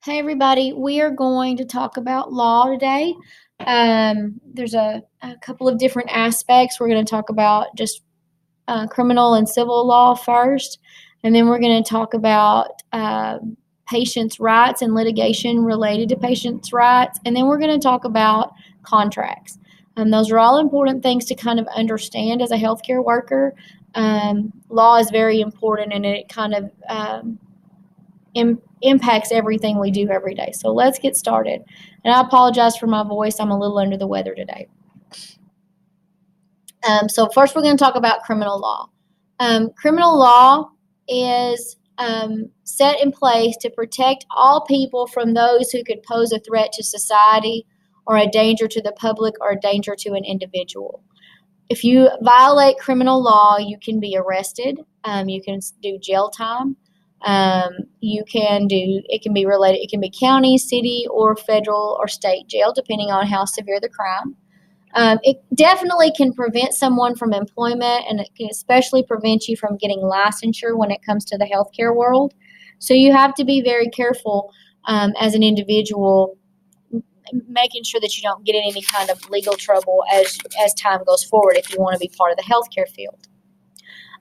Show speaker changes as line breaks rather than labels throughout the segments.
Hey everybody, we are going to talk about law today. There's a couple of different aspects. We're going to talk about just criminal and civil law first, and then we're going to talk about patients' rights and litigation related to patients' rights, and then we're going to talk about contracts. Those are all important things to kind of understand as a healthcare worker. Law is very important, and it kind of impacts everything we do every day. So let's get started. And I apologize for my voice. I'm a little under the weather today. So first we're going to talk about criminal law. Criminal law is set in place to protect all people from those who could pose a threat to society or a danger to the public or a danger to an individual. If you violate criminal law, you can be arrested. You can do jail time. It can be related, it can be county, city, or federal or state jail, depending on how severe the crime. It definitely can prevent someone from employment, and it can especially prevent you from getting licensure when it comes to the healthcare world. So you have to be very careful as an individual, making sure that you don't get in any kind of legal trouble as time goes forward if you want to be part of the healthcare field.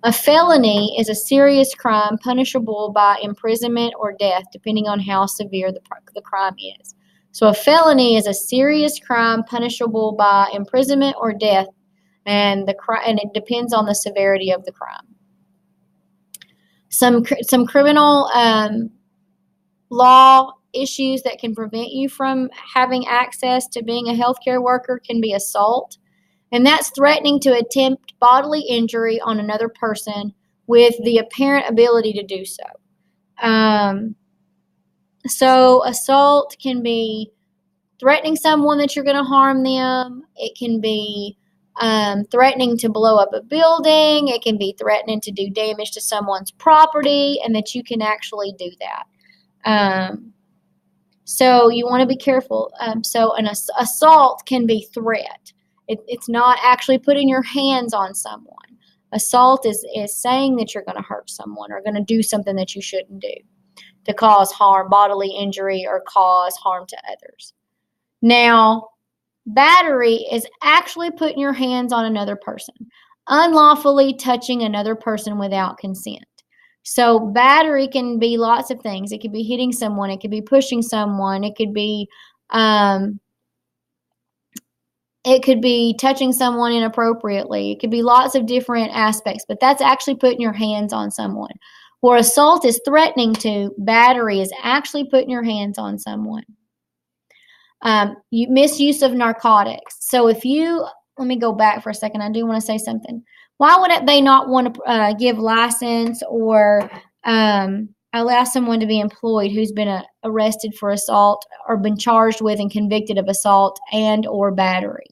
A felony is a serious crime punishable by imprisonment or death, depending on how severe the crime is. So a felony is a serious crime punishable by imprisonment or death, and it depends on the severity of the crime. Some criminal law issues that can prevent you from having access to being a healthcare worker can be assault. And that's threatening to attempt bodily injury on another person with the apparent ability to do so. So assault can be threatening someone that you're going to harm them. It can be threatening to blow up a building. It can be threatening to do damage to someone's property, and that you can actually do that. So you want to be careful. So an assault can be threat. It's not actually putting your hands on someone. Assault is saying that you're going to hurt someone or going to do something that you shouldn't do to cause harm, bodily injury, or cause harm to others. Now, battery is actually putting your hands on another person, unlawfully touching another person without consent. So battery can be lots of things. It could be hitting someone. It could be pushing someone. It could be touching someone inappropriately. It could be lots of different aspects, but that's actually putting your hands on someone. Where assault is threatening to, battery is actually putting your hands on someone. Misuse of narcotics. So let me go back for a second. I do want to say something. Why would they not want to give license or allow someone to be employed who's been arrested for assault or been charged with and convicted of assault and or battery?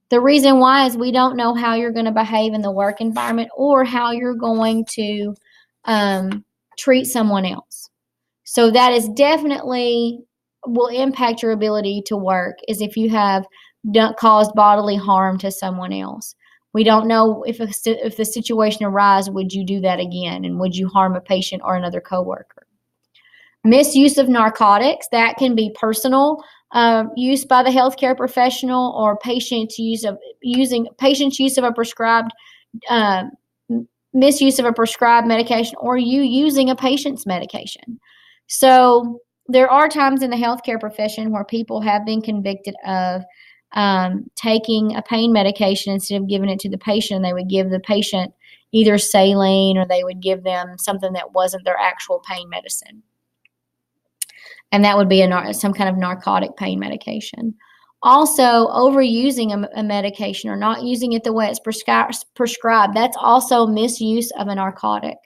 The reason why is we don't know how you're going to behave in the work environment or how you're going to treat someone else. So that is definitely will impact your ability to work, is if you have caused bodily harm to someone else. We don't know if the situation arises, would you do that again, and would you harm a patient or another coworker? Misuse of narcotics, that can be personal use by the healthcare professional, or patient's use of a prescribed misuse of a prescribed medication, or you using a patient's medication. So there are times in the healthcare profession where people have been convicted of taking a pain medication instead of giving it to the patient. They would give the patient either saline, or they would give them something that wasn't their actual pain medicine. And that would be some kind of narcotic pain medication. Also, overusing a medication or not using it the way it's prescribed, that's also misuse of a narcotic.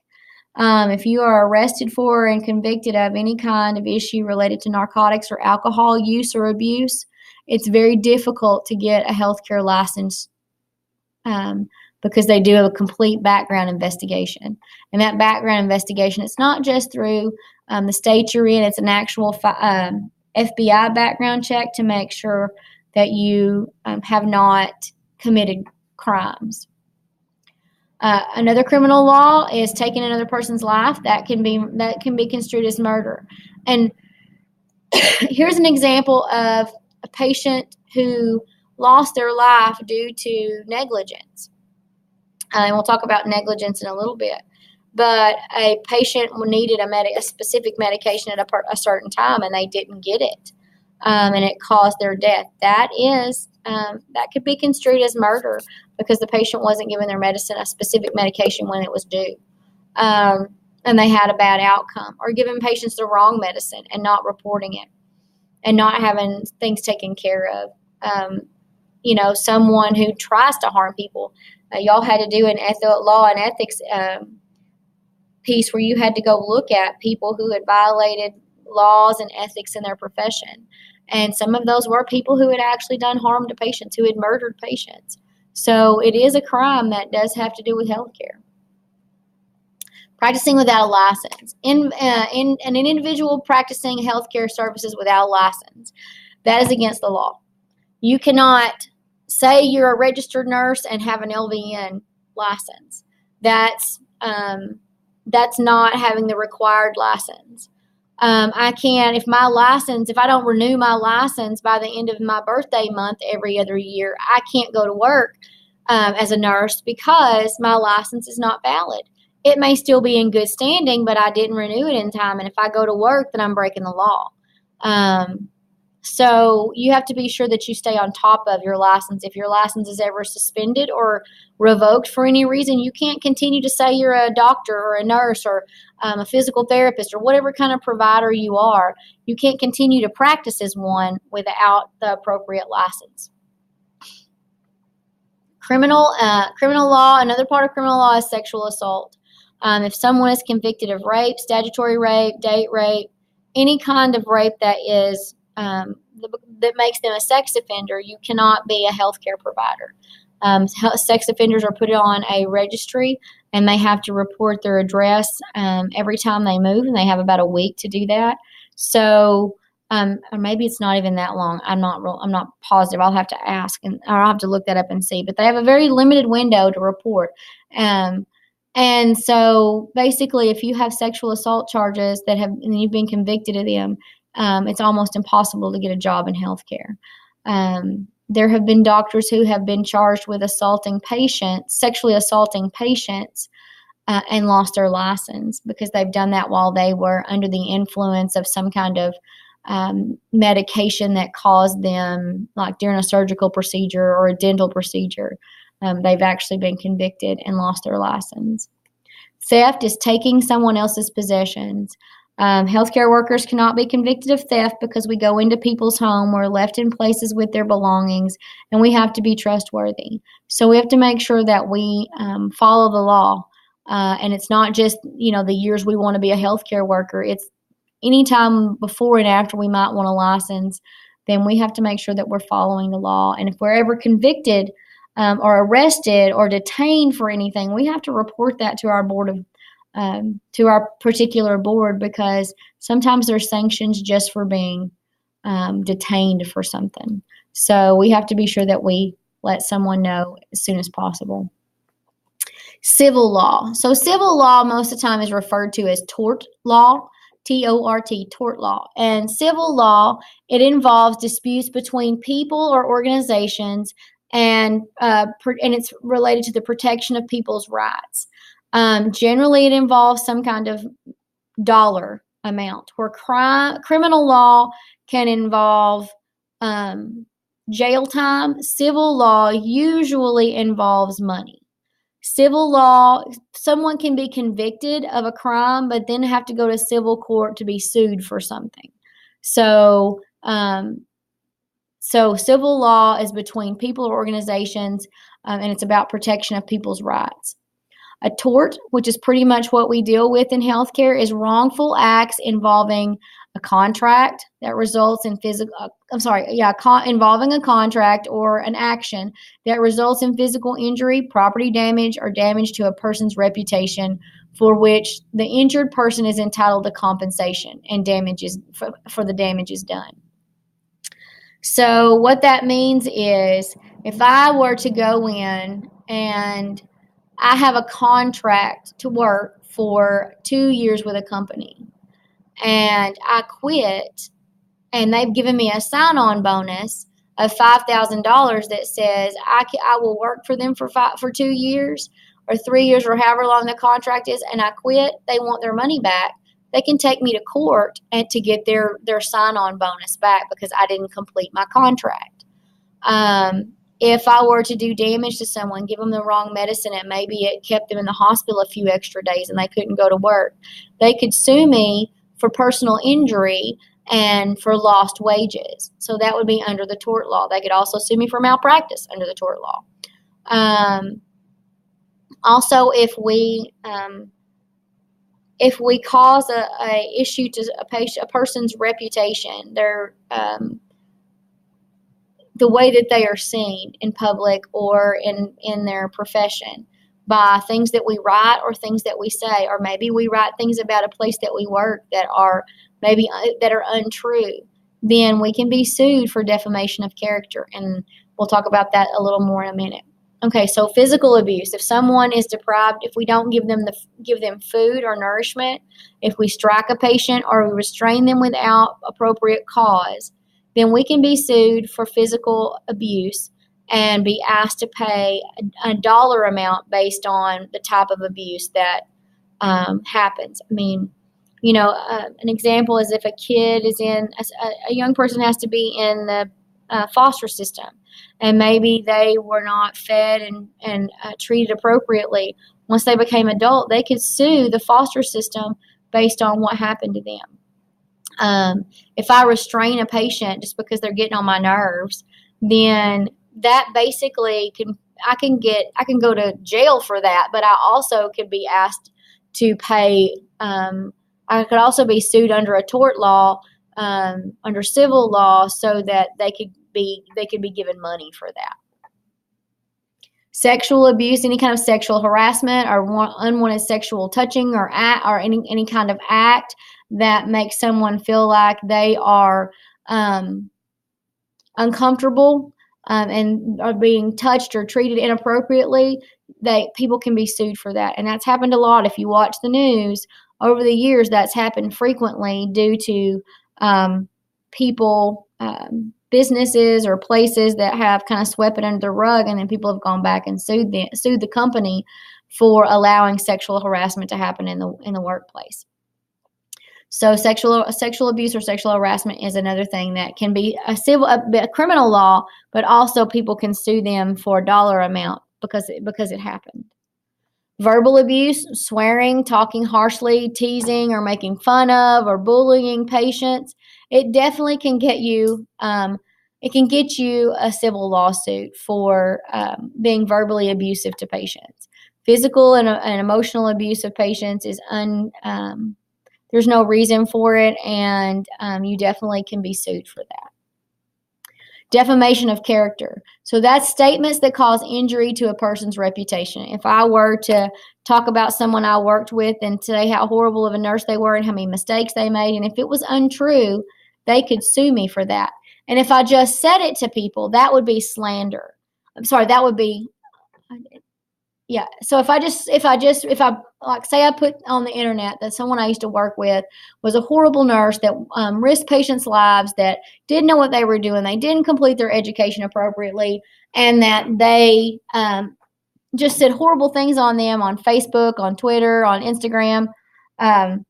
If you are arrested for and convicted of any kind of issue related to narcotics or alcohol use or abuse, it's very difficult to get a healthcare license because they do a complete background investigation. And that background investigation, it's not just through the state you're in, it's an actual FBI background check to make sure that you have not committed crimes. Another criminal law is taking another person's life. That can be construed as murder. And Here's an example of a patient who lost their life due to negligence. And we'll talk about negligence in a little bit. But a patient needed a specific medication at a certain time, and they didn't get it, and it caused their death. That could be construed as murder because the patient wasn't given their medicine, a specific medication, when it was due, and they had a bad outcome, or giving patients the wrong medicine and not reporting it, and not having things taken care of. Someone who tries to harm people. Y'all had to do an law and ethics piece where you had to go look at people who had violated laws and ethics in their profession. And some of those were people who had actually done harm to patients, who had murdered patients. So it is a crime that does have to do with healthcare. Practicing without a license. In an individual practicing healthcare services without a license, that is against the law. You cannot say you're a registered nurse and have an LVN license. That's not having the required license. I can, if I don't renew my license by the end of my birthday month every other year, I can't go to work as a nurse because my license is not valid. It may still be in good standing, but I didn't renew it in time. And if I go to work, then I'm breaking the law. So you have to be sure that you stay on top of your license. If your license is ever suspended or revoked for any reason, you can't continue to say you're a doctor or a nurse or a physical therapist or whatever kind of provider you are. You can't continue to practice as one without the appropriate license. Criminal law, another part of criminal law is sexual assault. If someone is convicted of rape, statutory rape, date rape, any kind of rape that is that makes them a sex offender, you cannot be a healthcare provider. Sex offenders are put on a registry, and they have to report their address every time they move, and they have about a week to do that. So, or maybe it's not even that long. I'm not positive. I'll have to ask, or I'll have to look that up and see. But they have a very limited window to report. And so, basically, if you have sexual assault charges and you've been convicted of them, it's almost impossible to get a job in healthcare. There have been doctors who have been charged with sexually assaulting patients, and lost their license because they've done that while they were under the influence of some kind of medication that caused them, like during a surgical procedure or a dental procedure. They've actually been convicted and lost their license. Theft is taking someone else's possessions. Healthcare workers cannot be convicted of theft because we go into people's home, we're left in places with their belongings, and we have to be trustworthy. So we have to make sure that we follow the law. And it's not just, the years we want to be a healthcare worker. It's any time before and after we might want a license, then we have to make sure that we're following the law. And if we're ever convicted or arrested or detained for anything, we have to report that to our to our particular board, because sometimes there's sanctions just for being detained for something. So we have to be sure that we let someone know as soon as possible. Civil law. So civil law most of the time is referred to as tort law, T-O-R-T, tort law. And civil law, it involves disputes between people or organizations, and it's related to the protection of people's rights. Generally, it involves some kind of dollar amount, where criminal law can involve jail time. Civil law usually involves money. Civil law, someone can be convicted of a crime, but then have to go to civil court to be sued for something. So civil law is between people or organizations, and it's about protection of people's rights. A tort, which is pretty much what we deal with in healthcare, is wrongful acts involving a contract that results in involving a contract or an action that results in physical injury, property damage, or damage to a person's reputation, for which the injured person is entitled to compensation and damages for the damages done. So what that means is, if I were to go in and I have a contract to work for 2 years with a company, and I quit, and they've given me a sign-on bonus of $5,000 that says I will work for them for 2 years or 3 years or however long the contract is, and I quit, they want their money back. They can take me to court and to get their sign-on bonus back because I didn't complete my contract. If I were to do damage to someone, give them the wrong medicine, and maybe it kept them in the hospital a few extra days and they couldn't go to work, they could sue me for personal injury and for lost wages. So that would be under the tort law. They could also sue me for malpractice under the tort law. Also, if we cause a issue to a person's reputation, their the way that they are seen in public or in their profession, by things that we write or things that we say, or maybe we write things about a place that we work that are untrue, then we can be sued for defamation of character. And we'll talk about that a little more in a minute. Okay, so physical abuse. If someone is deprived, if we don't give them food or nourishment, if we strike a patient or we restrain them without appropriate cause, then we can be sued for physical abuse and be asked to pay a dollar amount based on the type of abuse that happens. I mean, an example is if a kid is a young person has to be in the foster system, and maybe they were not fed and treated appropriately. Once they became adult, they could sue the foster system based on what happened to them. If I restrain a patient just because they're getting on my nerves, then that basically I can go to jail for that, but I also could be asked to pay. I could also be sued under a tort law, under civil law, so that they could be given money for that. Sexual abuse, any kind of sexual harassment or unwanted sexual touching or any kind of act that makes someone feel like they are uncomfortable and are being touched or treated inappropriately, people can be sued for that. And that's happened a lot. If you watch the news over the years, that's happened frequently due to people, businesses or places that have kind of swept it under the rug, and then people have gone back and sued the company for allowing sexual harassment to happen in the workplace. So sexual abuse or sexual harassment is another thing that can be a criminal law, but also people can sue them for a dollar amount because it happened. Verbal abuse, swearing, talking harshly, teasing or making fun of or bullying patients, it definitely can get you a civil lawsuit for being verbally abusive to patients. Physical and emotional abuse of patients is there's no reason for it, and you definitely can be sued for that. Defamation of character. So that's statements that cause injury to a person's reputation. If I were to talk about someone I worked with and say how horrible of a nurse they were and how many mistakes they made, and if it was untrue, they could sue me for that. And if I just said it to people, that would be slander. I'm sorry, that would be, yeah. So if I say I put on the internet that someone I used to work with was a horrible nurse that risked patients' lives, that didn't know what they were doing, they didn't complete their education appropriately, and that they just said horrible things on them on Facebook, on Twitter, on Instagram, on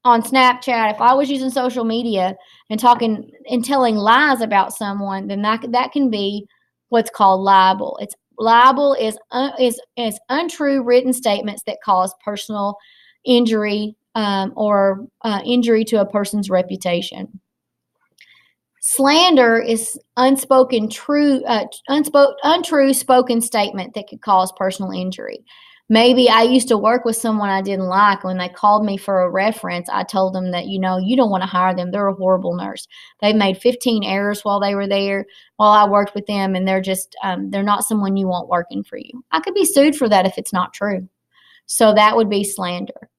Snapchat. If I was using social media and talking and telling lies about someone, then that can be what's called libel. Libel is untrue written statements that cause personal injury or injury to a person's reputation. Slander is untrue spoken statement that could cause personal injury. Maybe I used to work with someone I didn't like. When they called me for a reference, I told them that, you don't want to hire them. They're a horrible nurse. They made 15 errors while they were there, while I worked with them, and they're just, they're not someone you want working for you. I could be sued for that if it's not true. So that would be slander.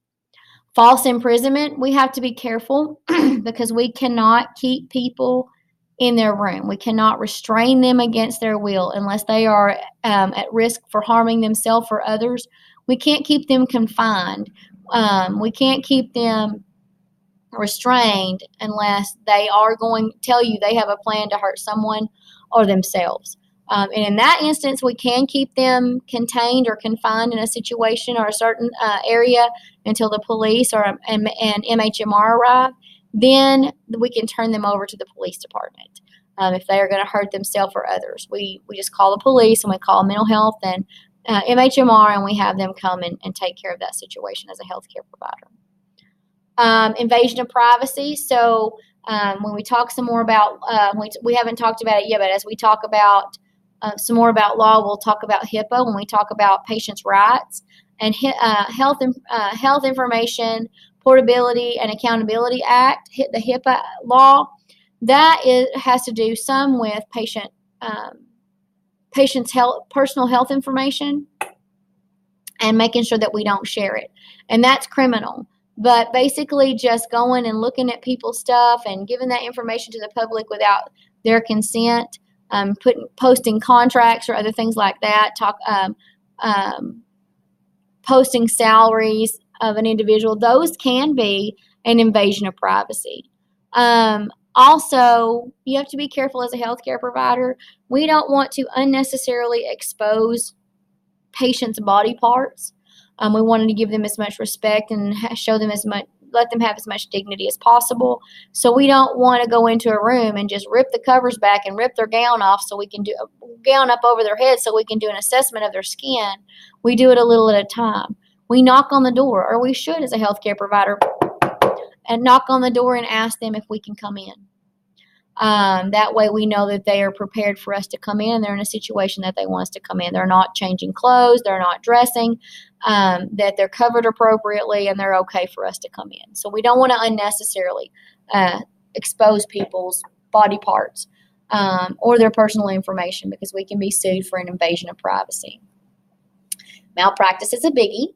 False imprisonment, we have to be careful because we cannot keep people in their room. We cannot restrain them against their will unless they are at risk for harming themselves or others. We can't keep them confined. We can't keep them restrained unless they are going to tell you they have a plan to hurt someone or themselves. And in that instance, we can keep them contained or confined in a situation or a certain area until the police or and MHMR arrive. Then we can turn them over to the police department if they are going to hurt themselves or others. We just call the police and we call mental health and MHMR, and we have them come and take care of that situation as a healthcare provider. Invasion of privacy. So when we talk some more about, we haven't talked about it yet, but as we talk about some more about law, we'll talk about HIPAA when we talk about patients' rights and Health Information Portability and Accountability Act, the HIPAA law. That has to do some with patients' personal health information and making sure that we don't share it, and that's criminal. But basically just going and looking at people's stuff and giving that information to the public without their consent, posting contracts or other things like that, posting salaries of an individual, those can be an invasion of privacy. Also, you have to be careful as a healthcare provider. We don't want to unnecessarily expose patients' body parts. We wanted to give them as much respect and show them let them have as much dignity as possible. So we don't want to go into a room and just rip the covers back and rip their gown off so we can do a gown up over their head so we can do an assessment of their skin. We do it a little at a time. We knock on the door, or we should as a healthcare provider, and knock on the door and ask them if we can come in. That way we know that they are prepared for us to come in and they're in a situation that they want us to come in. They're not changing clothes, they're not dressing, that they're covered appropriately, and they're okay for us to come in. So we don't want to unnecessarily expose people's body parts or their personal information, because we can be sued for an invasion of privacy. Malpractice is a biggie.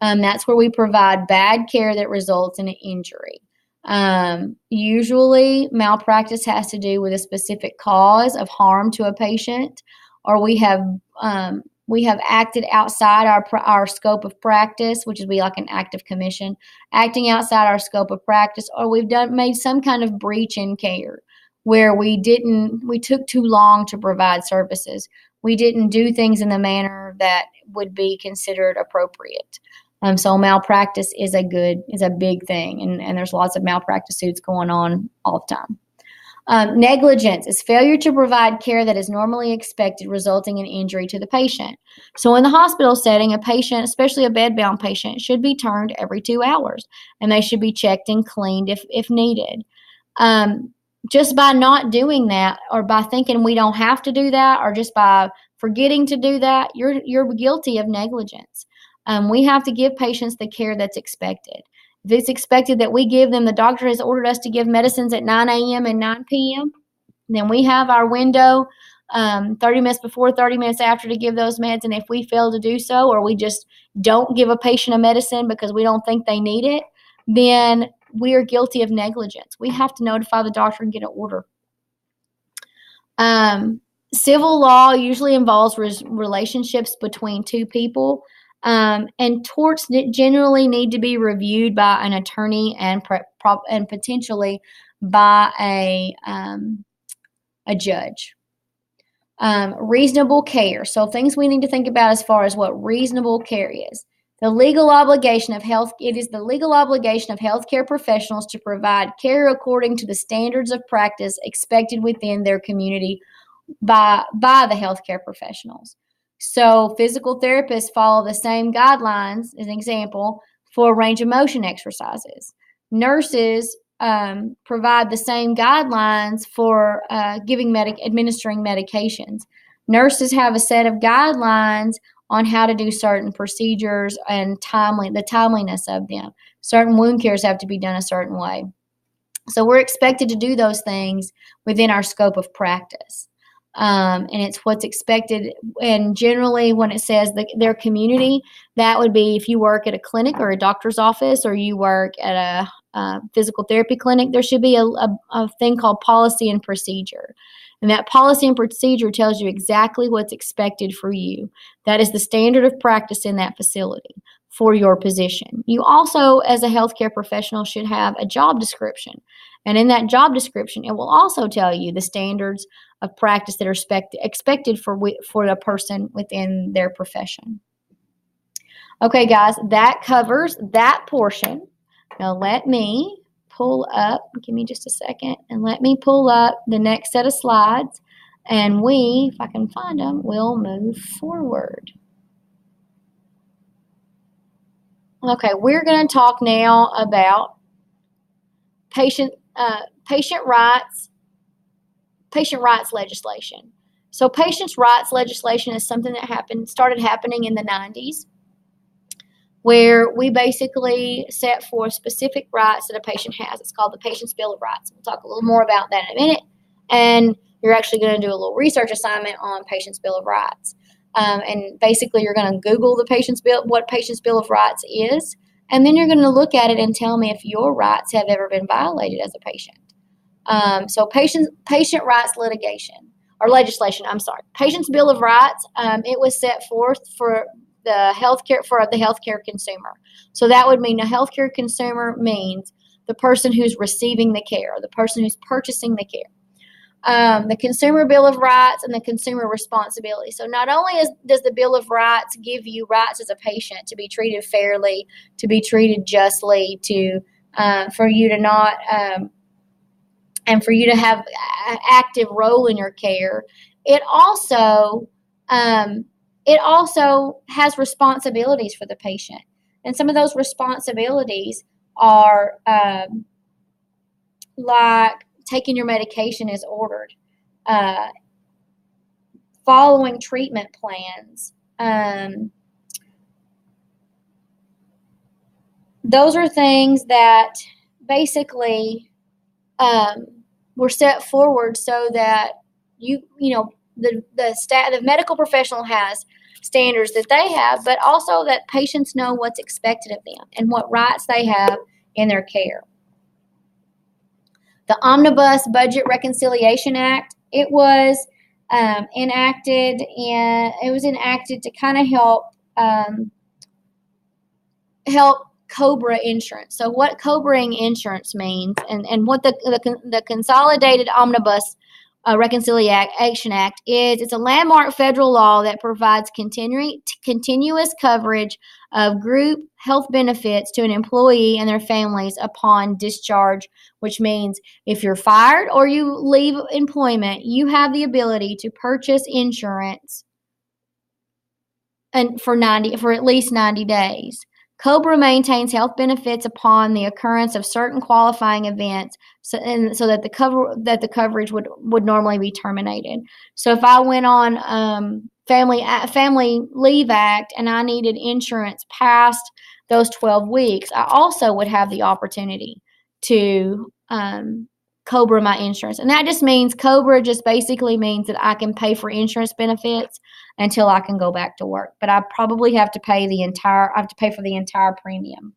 That's where we provide bad care that results in an injury. Usually malpractice has to do with a specific cause of harm to a patient, or we have acted outside our scope of practice, which would be like an act of commission, acting outside our scope of practice, or we've made some kind of breach in care where we took too long to provide services. We didn't do things in the manner that would be considered appropriate. So malpractice is a big thing, and there's lots of malpractice suits going on all the time. Negligence is failure to provide care that is normally expected, resulting in injury to the patient. So in the hospital setting, a patient, especially a bedbound patient, should be turned every 2 hours, and they should be checked and cleaned if needed. Just by not doing that, or by thinking we don't have to do that, or just by forgetting to do that, you're guilty of negligence. We have to give patients the care that's expected. If it's expected that we give them, the doctor has ordered us to give medicines at 9 a.m. and 9 p.m., then we have our window 30 minutes before, 30 minutes after to give those meds. And if we fail to do so, or we just don't give a patient a medicine because we don't think they need it, then we are guilty of negligence. We have to notify the doctor and get an order. Civil law usually involves relationships between two people. And torts generally need to be reviewed by an attorney and potentially by a judge. Reasonable care. So things we need to think about as far as what reasonable care is. It is the legal obligation of healthcare professionals to provide care according to the standards of practice expected within their community by the healthcare professionals. So physical therapists follow the same guidelines, as an example, for range of motion exercises. Nurses provide the same guidelines for administering medications. Nurses have a set of guidelines on how to do certain procedures and the timeliness of them. Certain wound cares have to be done a certain way. So we're expected to do those things within our scope of practice. And it's what's expected. And generally, when it says their community, that would be if you work at a clinic or a doctor's office, or you work at a physical therapy clinic, there should be a thing called policy and procedure. And that policy and procedure tells you exactly what's expected for you. That is the standard of practice in that facility. for your position. You also, as a healthcare professional, should have a job description. And in that job description, it will also tell you the standards of practice that are expected for the person within their profession. Okay, guys, that covers that portion. Now let me pull up, give me just a second, and let me pull up the next set of slides, and we, if I can find them, will move forward. Okay, we're going to talk now about patient rights legislation. So patients' rights legislation is something that started happening in the 90s, where we basically set forth specific rights that a patient has. It's called the Patient's Bill of Rights. We'll talk a little more about that in a minute. And you're actually going to do a little research assignment on Patient's Bill of Rights. And basically, you're going to Google what Patient's Bill of Rights is, and then you're going to look at it and tell me if your rights have ever been violated as a patient. So patient rights legislation. Patient's Bill of Rights. It was set forth for the healthcare consumer. So that would mean a healthcare consumer means the person who's receiving the care, the person who's purchasing the care. The Consumer Bill of Rights and the Consumer Responsibility. So not only does the Bill of Rights give you rights as a patient to be treated fairly, to be treated justly, for you to not and for you to have an active role in your care, it also has responsibilities for the patient. And some of those responsibilities are like taking your medication as ordered, following treatment plans. Those are things that basically were set forward so that the medical professional has standards that they have, but also that patients know what's expected of them and what rights they have in their care. The Omnibus Budget Reconciliation Act, it was enacted to kind of help COBRA insurance. So what COBRA insurance means, and what the Consolidated Omnibus Reconciliation Act is, it's a landmark federal law that provides continuous coverage of group health benefits to an employee and their families upon discharge, which means if you're fired or you leave employment, you have the ability to purchase insurance and for at least 90 days. COBRA maintains health benefits upon the occurrence of certain qualifying events, so that the coverage would normally be terminated. So if I went on Family Leave Act and I needed insurance past those 12 weeks, I also would have the opportunity to COBRA my insurance. And that just means COBRA just basically means that I can pay for insurance benefits until I can go back to work. But I probably have to pay for the entire premium.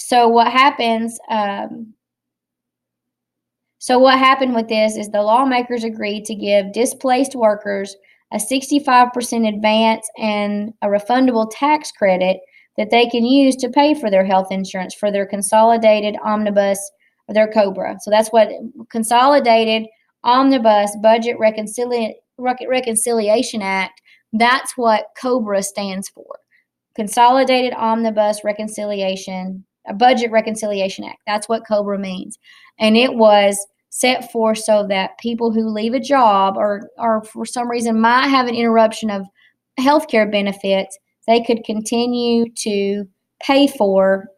So what happened with this is the lawmakers agreed to give displaced workers a 65% advance and a refundable tax credit that they can use to pay for their health insurance for their consolidated omnibus or their COBRA. So that's what Consolidated Omnibus Budget Reconciliation Act, that's what COBRA stands for. Consolidated Omnibus Budget Reconciliation Act. That's what COBRA means. And it was set forth so that people who leave a job or for some reason might have an interruption of healthcare benefits, they could continue to pay for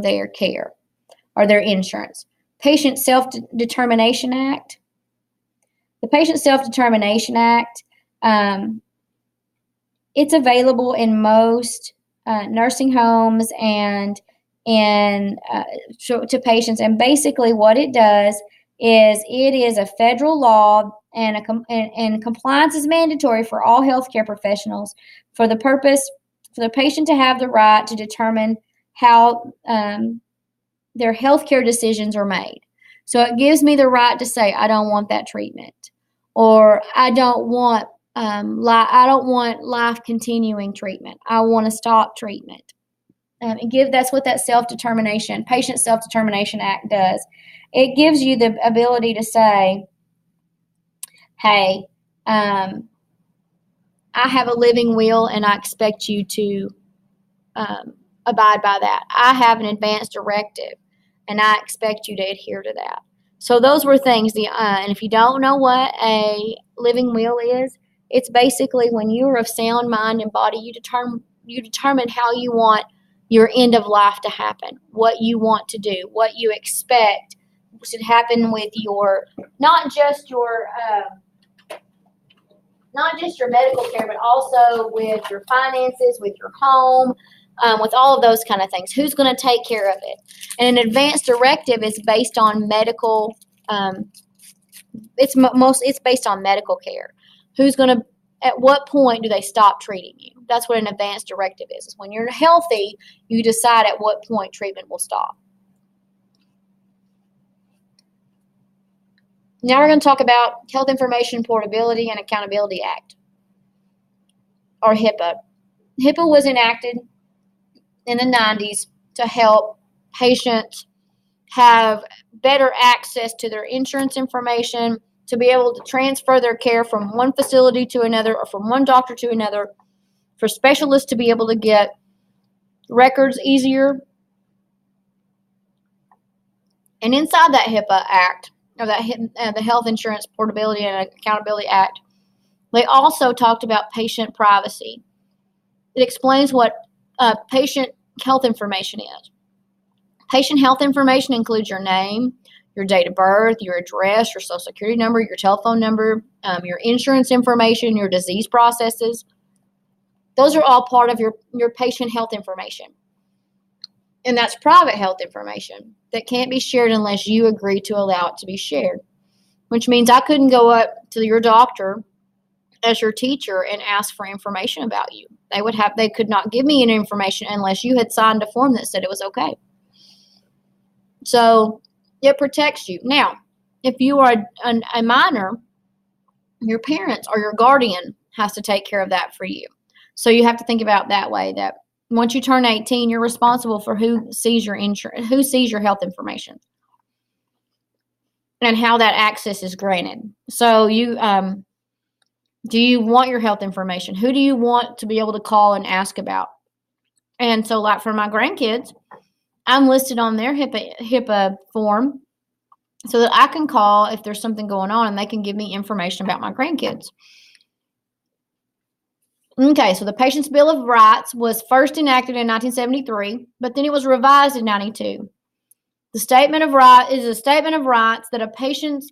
their care or their insurance. Patient Self-Determination Act. The Patient Self-Determination Act, it's available in most nursing homes and to patients. And basically what it does is it is a federal law, and compliance is mandatory for all healthcare professionals for the patient to have the right to determine how their healthcare decisions are made. So it gives me the right to say, I don't want that treatment, or I don't want I don't want life continuing treatment. I want to stop treatment. That's what that Patient Self-Determination Act does. It gives you the ability to say, hey, I have a living will and I expect you to abide by that. I have an advance directive and I expect you to adhere to that. So those were things. And if you don't know what a living will is, it's basically when you are of sound mind and body, you determine how you want your end of life to happen, what you want to do, what you expect should happen with your not just your medical care, but also with your finances, with your home, with all of those kind of things. Who's going to take care of it? And an advance directive is based on medical. It's based on medical care. Who's going to? At what point do they stop treating you? That's what an advance directive is. It's when you're healthy, you decide at what point treatment will stop. Now we're going to talk about Health Information Portability and Accountability Act, or HIPAA. HIPAA was enacted in the 90s to help patients have better access to their insurance information, to be able to transfer their care from one facility to another or from one doctor to another, for specialists to be able to get records easier. And inside that HIPAA Act, or the Health Insurance Portability and Accountability Act, they also talked about patient privacy. It explains what patient health information is. Patient health information includes your name, your date of birth, your address, your social security number, your telephone number, your insurance information, your disease processes. Those are all part of your patient health information. And that's private health information that can't be shared unless you agree to allow it to be shared, which means I couldn't go up to your doctor as your teacher and ask for information about you. They could not give me any information unless you had signed a form that said it was okay. So it protects you. Now, if you are a minor, your parents or your guardian has to take care of that for you. So you have to think about that way, that once you turn 18, you're responsible for who sees your insurance, who sees your health information, and how that access is granted. So do you want your health information? Who do you want to be able to call and ask about? And so, like for my grandkids, I'm listed on their HIPAA form so that I can call if there's something going on and they can give me information about my grandkids. Okay, so the Patient's Bill of Rights was first enacted in 1973, but then it was revised in 92. The Statement of Rights is a statement of rights that patients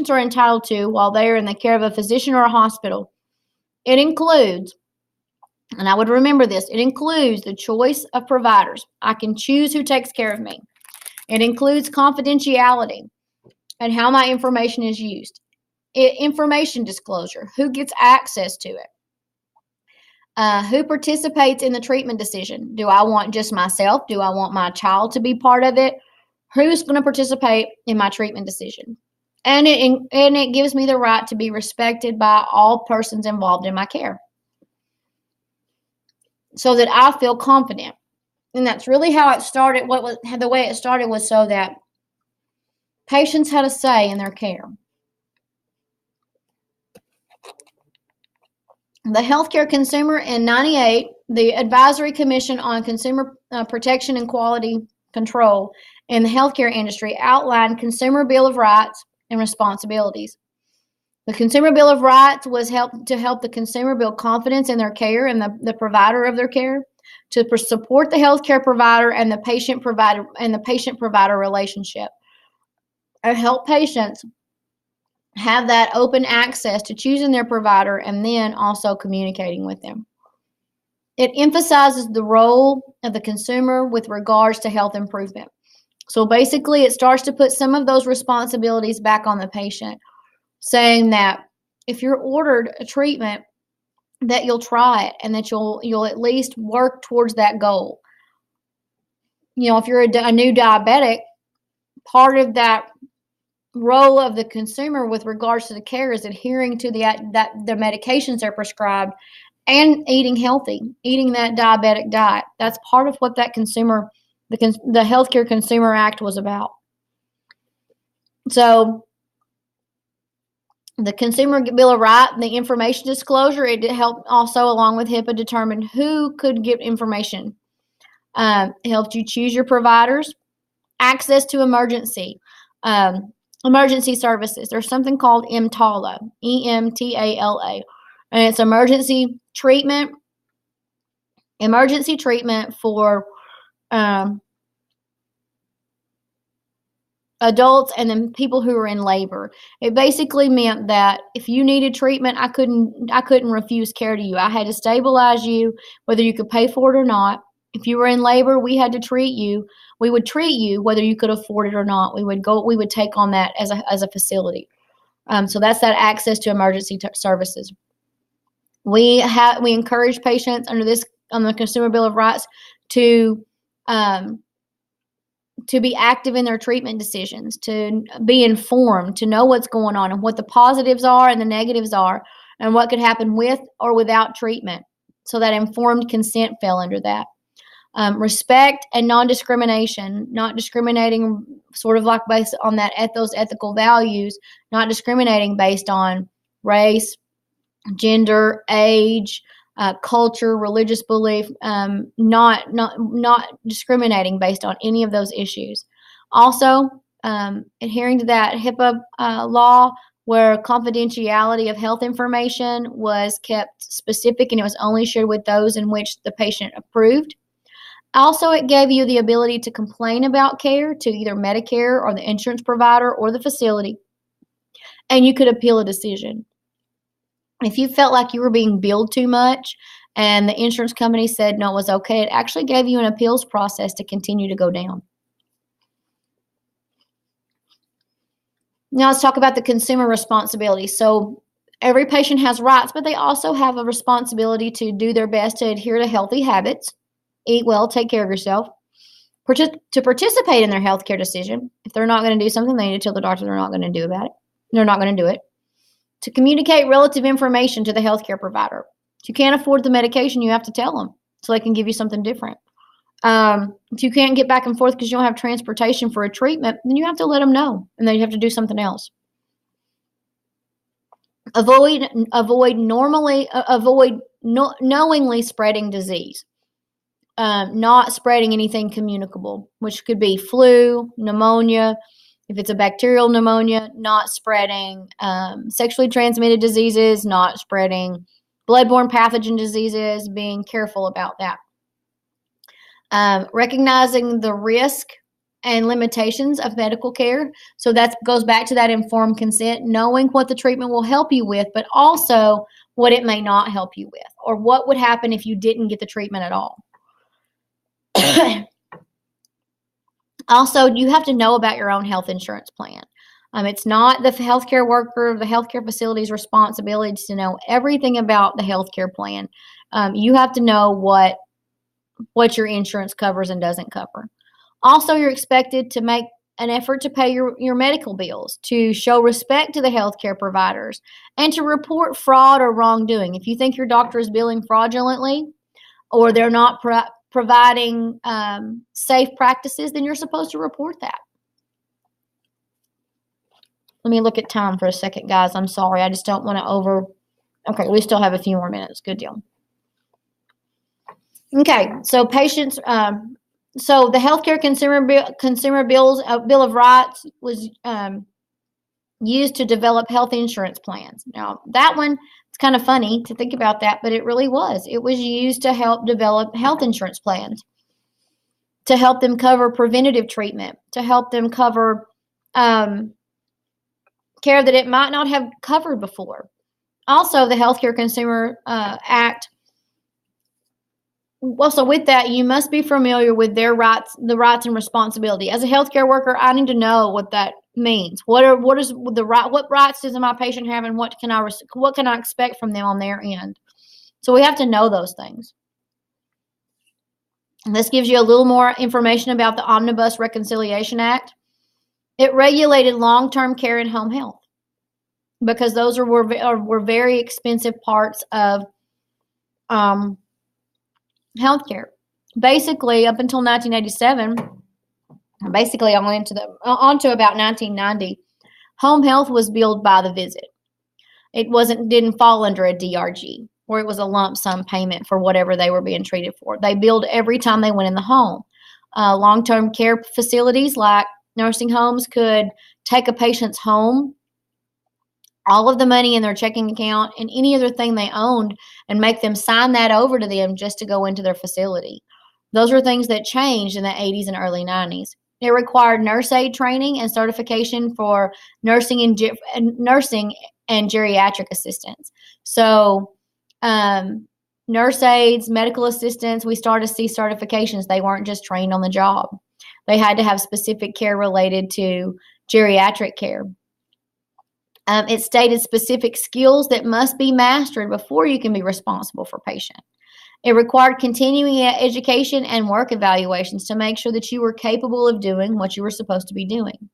are entitled to while they are in the care of a physician or a hospital. It includes, and I would remember this, it includes the choice of providers. I can choose who takes care of me. It includes confidentiality and how my information is used. Information disclosure, who gets access to it. Who participates in the treatment decision? Do I want just myself? Do I want my child to be part of it? Who's going to participate in my treatment decision? And it gives me the right to be respected by all persons involved in my care, so that I feel confident. And that's really how it started. The way it started was so that patients had a say in their care. The Healthcare Consumer in 98, the Advisory Commission on Consumer Protection and Quality Control in the healthcare industry outlined Consumer Bill of Rights and responsibilities. The Consumer Bill of Rights was to help the consumer build confidence in their care and the provider of their care, to support the healthcare provider and the patient provider relationship, and help patients have that open access to choosing their provider and then also communicating with them. It emphasizes the role of the consumer with regards to health improvement. So basically, it starts to put some of those responsibilities back on the patient, saying that if you're ordered a treatment, that you'll try it and that you'll at least work towards that goal. You know, if you're a new diabetic, part of that role of the consumer with regards to the care is adhering to the medications they're prescribed and eating healthy, eating that diabetic diet. That's part of what that the Healthcare Consumer Act was about. So the Consumer Bill of Rights, the information disclosure, it helped also, along with HIPAA, determine who could get information. It helped you choose your providers, access to emergency services. There's something called EMTALA, EMTALA, and it's emergency treatment for adults and then people who are in labor. It basically meant that if you needed treatment, I couldn't refuse care to you. I had to stabilize you, whether you could pay for it or not. If you were in labor, we had to treat you. We would treat you whether you could afford it or not. We would take on that as a facility. So that's that access to emergency services. We encourage patients on the Consumer Bill of Rights to be active in their treatment decisions, to be informed, to know what's going on and what the positives are and the negatives are, and what could happen with or without treatment. So that informed consent fell under that. Respect and non-discrimination, not discriminating sort of like based on those ethical values, not discriminating based on race, gender, age, culture, religious belief, not discriminating based on any of those issues. Also, adhering to that HIPAA law, where confidentiality of health information was kept specific and it was only shared with those in which the patient approved. Also, it gave you the ability to complain about care to either Medicare or the insurance provider or the facility, and you could appeal a decision. If you felt like you were being billed too much and the insurance company said no, it was okay, it actually gave you an appeals process to continue to go down. Now let's talk about the consumer responsibility. So every patient has rights, but they also have a responsibility to do their best to adhere to healthy habits, eat well, take care of yourself, to participate in their healthcare decision. If they're not going to do something, they need to tell the doctor they're not going to do about it. They're not going to do it. To communicate relative information to the healthcare provider. If you can't afford the medication, you have to tell them so they can give you something different. If you can't get back and forth because you don't have transportation for a treatment, then you have to let them know, and then you have to do something else. Avoid knowingly spreading disease. Not spreading anything communicable, which could be flu, pneumonia. If it's a bacterial pneumonia, not spreading sexually transmitted diseases, not spreading bloodborne pathogen diseases, being careful about that. Recognizing the risk and limitations of medical care. So that goes back to that informed consent, knowing what the treatment will help you with, but also what it may not help you with, or what would happen if you didn't get the treatment at all. Also, you have to know about your own health insurance plan. It's not the healthcare worker, the healthcare facility's responsibility to know everything about the healthcare plan. You have to know what your insurance covers and doesn't cover. Also, you're expected to make an effort to pay your medical bills, to show respect to the healthcare providers, and to report fraud or wrongdoing. If you think your doctor is billing fraudulently or they're not providing safe practices, then you're supposed to report that. Let me look at time for a second, guys. I'm sorry. I just don't want to Okay, we still have a few more minutes. Good deal. Okay, so patients, so the Healthcare Consumer Bill of Rights was used to develop health insurance plans. Now, that one, it's kind of funny to think about that, but it really was. It was used to help develop health insurance plans, to help them cover preventative treatment, to help them cover care that it might not have covered before. Also, the Healthcare Consumer Act. Also, with that, you must be familiar with the rights and responsibility. As a healthcare worker, I need to know what that means. What rights does my patient have, and what can I expect from them on their end? So we have to know those things. And this gives you a little more information about the Omnibus Reconciliation Act. It regulated long-term care and home health because those were very expensive parts of healthcare. Basically, up until 1987, basically onto about 1990, home health was billed by the visit. It didn't fall under a DRG, where it was a lump sum payment for whatever they were being treated for. They billed every time they went in the home. Long-term care facilities like nursing homes could take a patient's home, all of the money in their checking account, and any other thing they owned, and make them sign that over to them just to go into their facility. Those were things that changed in the 80s and early 90s. It required nurse aid training and certification for nursing and geriatric assistants. So, nurse aides, medical assistants, we started to see certifications. They weren't just trained on the job. They had to have specific care related to geriatric care. It stated specific skills that must be mastered before you can be responsible for patient. It required continuing education and work evaluations to make sure that you were capable of doing what you were supposed to be doing.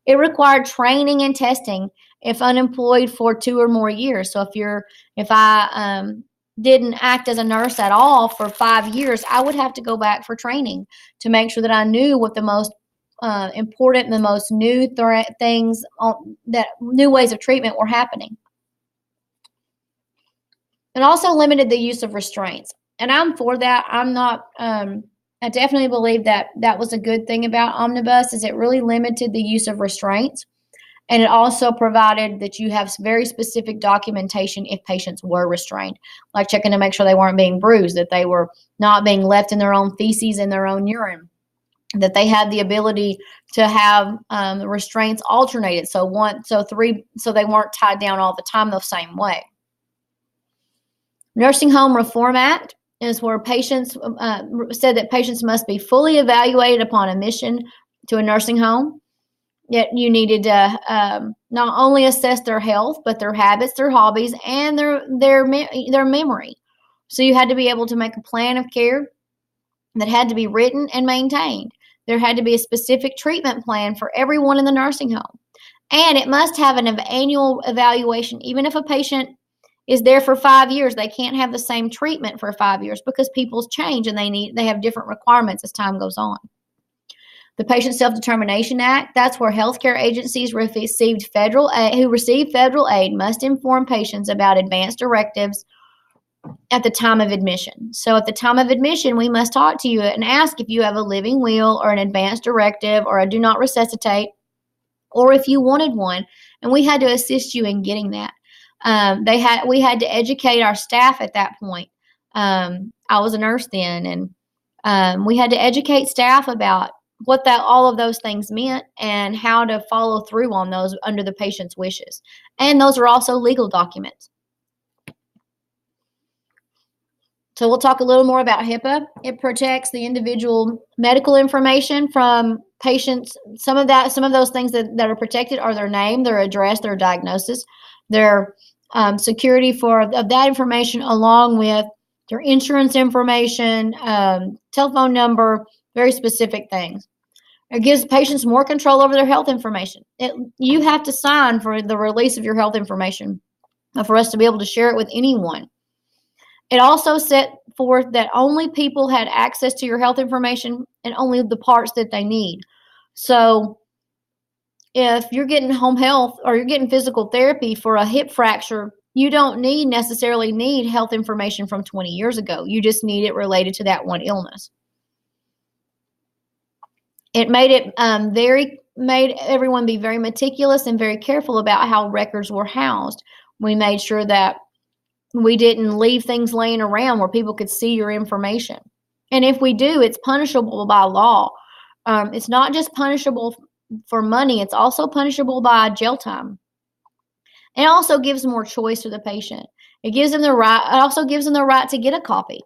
It required training and testing if unemployed for 2 or more years. So if I didn't act as a nurse at all for 5 years, I would have to go back for training to make sure that I knew what the most important and the most new things that new ways of treatment were happening. It also limited the use of restraints. And I'm for that. I'm not, I definitely believe that that was a good thing about Omnibus, is it really limited the use of restraints. And it also provided that you have very specific documentation if patients were restrained, like checking to make sure they weren't being bruised, that they were not being left in their own feces and their own urine, that they had the ability to have restraints alternated. So they weren't tied down all the time the same way. Nursing Home Reform Act is where patients said that patients must be fully evaluated upon admission to a nursing home. Yet you needed to not only assess their health, but their habits, their hobbies, and their memory. So you had to be able to make a plan of care that had to be written and maintained. There had to be a specific treatment plan for everyone in the nursing home. And it must have an annual evaluation. Even if a patient is there for 5 years, they can't have the same treatment for 5 years because people change and they have different requirements as time goes on. The Patient Self-Determination Act, that's where healthcare agencies who receive federal aid must inform patients about advance directives at the time of admission. So at the time of admission, we must talk to you and ask if you have a living will or an advance directive or a do not resuscitate, or if you wanted one, and we had to assist you in getting that. We had to educate our staff at that point. I was a nurse then, and we had to educate staff about what all of those things meant and how to follow through on those under the patient's wishes. And those are also legal documents. So we'll talk a little more about HIPAA. It protects the individual medical information from patients. Some of those things that are protected are their name, their address, their diagnosis, their security of that information, along with their insurance information, telephone number, very specific things. It gives patients more control over their health information. You have to sign for the release of your health information for us to be able to share it with anyone. It also set forth that only people had access to your health information and only the parts that they need. So if you're getting home health or you're getting physical therapy for a hip fracture, you don't necessarily need health information from 20 years ago. You just need it related to that one illness. It made everyone be very meticulous and very careful about how records were housed. We made sure that we didn't leave things laying around where people could see your information. And if we do, it's punishable by law. It's not just punishable for money, it's also punishable by jail time. It also gives more choice to the patient. It also gives them the right to get a copy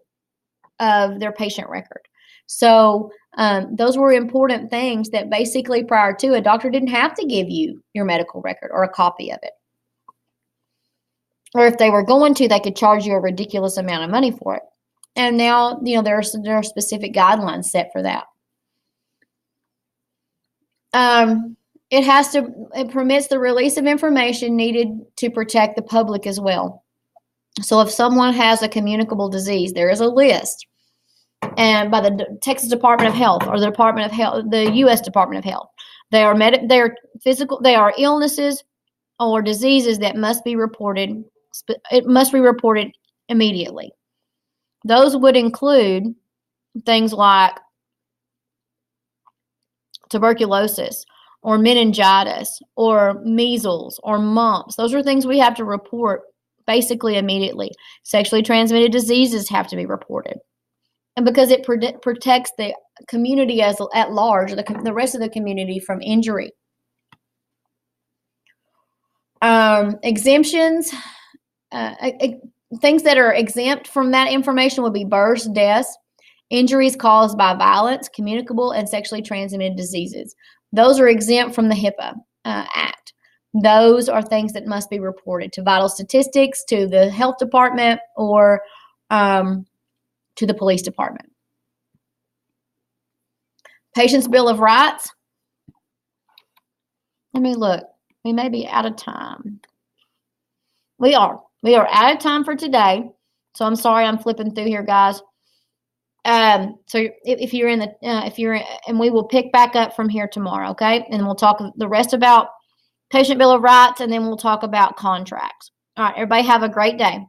of their patient record. So those were important things that basically prior to, a doctor didn't have to give you your medical record or a copy of it. Or if they were going to, they could charge you a ridiculous amount of money for it. And now, there are specific guidelines set for that. It permits the release of information needed to protect the public as well. So if someone has a communicable disease, there is a list, and by the Texas Department of Health or the Department of Health, the U.S. Department of Health, they are illnesses or diseases that must be reported. It must be reported immediately. Those would include things like tuberculosis or meningitis or measles or mumps. Those are things we have to report basically immediately. Sexually transmitted diseases have to be reported. And because it protects the community at large, the rest of the community from injury. Exemptions, things that are exempt from that information would be births, deaths, injuries caused by violence, communicable and sexually transmitted diseases. Those are exempt from the HIPAA Act. Those are things that must be reported to vital statistics, to the health department, or to the police department. Patient's Bill of Rights. Let me look. We may be out of time. We are out of time for today. So I'm sorry I'm flipping through here, guys. So if you're in and we will pick back up from here tomorrow, okay? And we'll talk the rest about Patient Bill of Rights, and then we'll talk about contracts. All right, everybody have a great day.